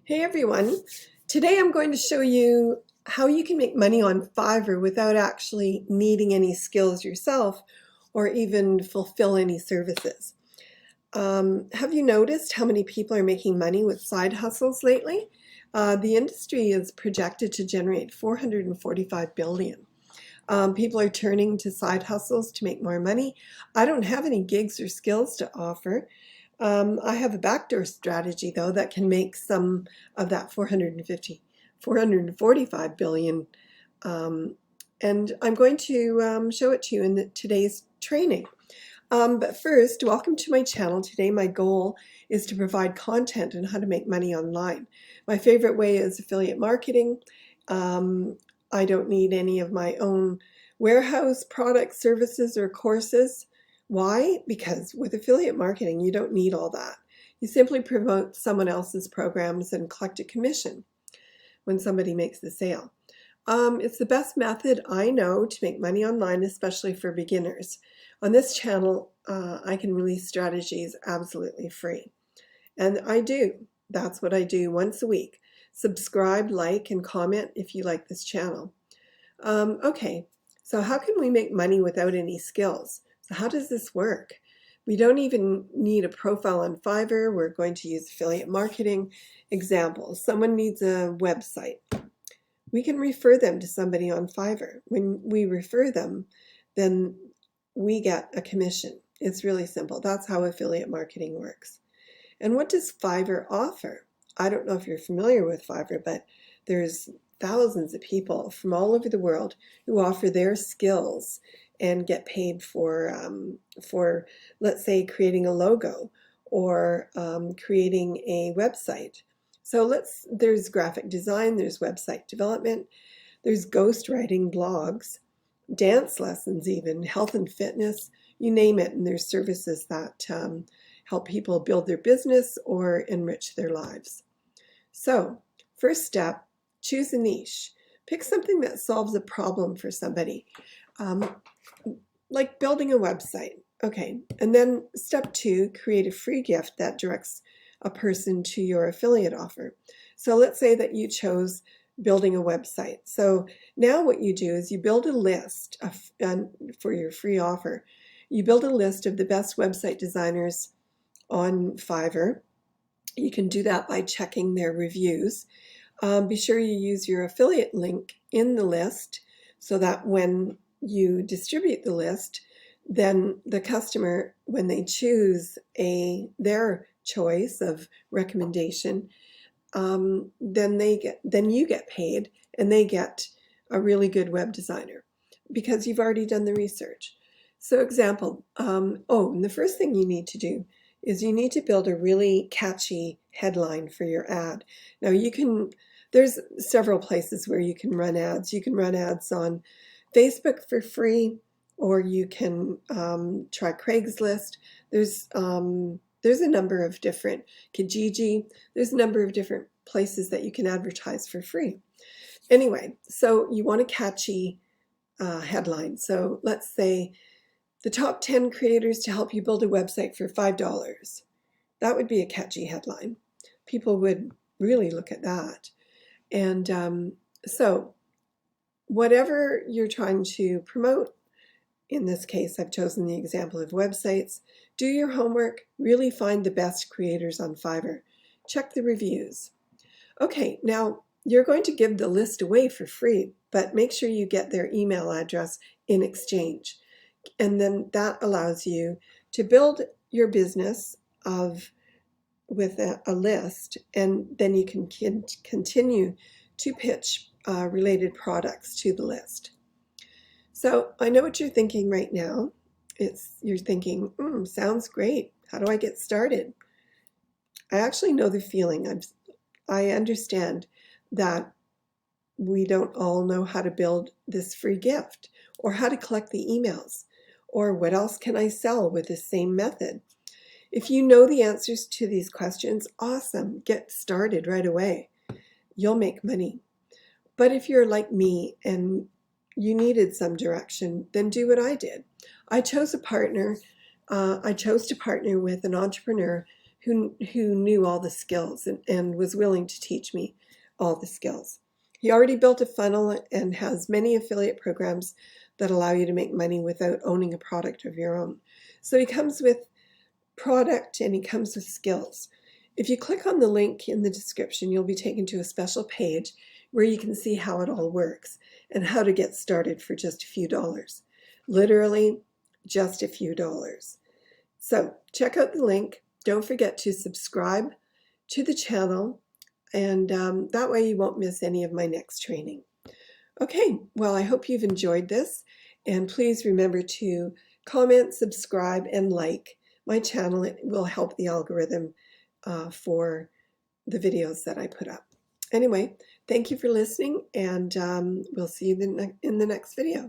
Hey everyone, today I'm going to show you how you can make money on Fiverr without actually needing any skills yourself or even fulfill any services. Have you noticed how many people are making money with side hustles lately? The industry is projected to generate 445 billion. People are turning to side hustles to make more money. I don't have any gigs or skills to offer. I have a backdoor strategy though that can make some of that 445 billion. And I'm going to show it to you in today's training. But first, welcome to my channel. Today my goal is to provide content on how to make money online. My favorite way is affiliate marketing. I don't need any of my own warehouse products, services, or courses. Why? Because with affiliate marketing, you don't need all that. You simply promote someone else's programs and collect a commission when somebody makes the sale. It's the best method I know to make money online, especially for beginners. On this channel, I can release strategies absolutely free. And I do. That's what I do once a week. Subscribe, like, and comment if you like this channel. Okay, so how can we make money without any skills? So how does this work? We don't even need a profile on Fiverr. We're going to use affiliate marketing. Example, someone needs a website. We can refer them to somebody on Fiverr. When we refer them, then we get a commission. It's really simple. That's how affiliate marketing works. And what does Fiverr offer? I don't know if you're familiar with Fiverr, but there's thousands of people from all over the world who offer their skills and get paid for let's say, creating a logo or creating a website. So there's graphic design, there's website development, there's ghostwriting, blogs, dance lessons even, health and fitness, you name it, and there's services that help people build their business or enrich their lives. So, first step, choose a niche. Pick something that solves a problem for somebody, like building a website. Okay, and then step 2, create a free gift that directs a person to your affiliate offer. So let's say that you chose building a website. So now what you do is you build a list for your free offer. You build a list of the best website designers on Fiverr. You can do that by checking their reviews. Be sure you use your affiliate link in the list so that when you distribute the list, then the customer, when they choose their choice of recommendation, then you get paid and they get a really good web designer because you've already done the research. So example, and the first thing you need to do is you need to build a really catchy headline for your ad. Now there's several places where you can run ads. You can run ads on Facebook for free, or you can try Craigslist. There's a number of different, Kijiji, there's a number of different places that you can advertise for free. Anyway, so you want a catchy headline. So let's say the top 10 creators to help you build a website for $5. That would be a catchy headline. People would really look at that. And so whatever you're trying to promote, in this case, I've chosen the example of websites. Do your homework, really find the best creators on Fiverr. Check the reviews. Okay, now you're going to give the list away for free, but make sure you get their email address in exchange. And then that allows you to build your business with a list, and then you can continue to pitch related products to the list. So I know what you're thinking right now. You're thinking, sounds great. How do I get started? I actually know the feeling. I understand that we don't all know how to build this free gift, or how to collect the emails, or what else can I sell with the same method. If you know the answers to these questions, awesome. Get started right away. You'll make money. But if you're like me and you needed some direction, then do what I did. I chose to partner with an entrepreneur who knew all the skills and was willing to teach me all the skills. He already built a funnel and has many affiliate programs that allow you to make money without owning a product of your own. So he comes with product and he comes with skills. If you click on the link in the description, you'll be taken to a special page where you can see how it all works and how to get started for just a few dollars. Literally, just a few dollars. So check out the link. Don't forget to subscribe to the channel, and that way you won't miss any of my next training. Okay, well, I hope you've enjoyed this, and please remember to comment, subscribe, and like my channel. It will help the algorithm for the videos that I put up. Anyway, thank you for listening, and we'll see you in the next video.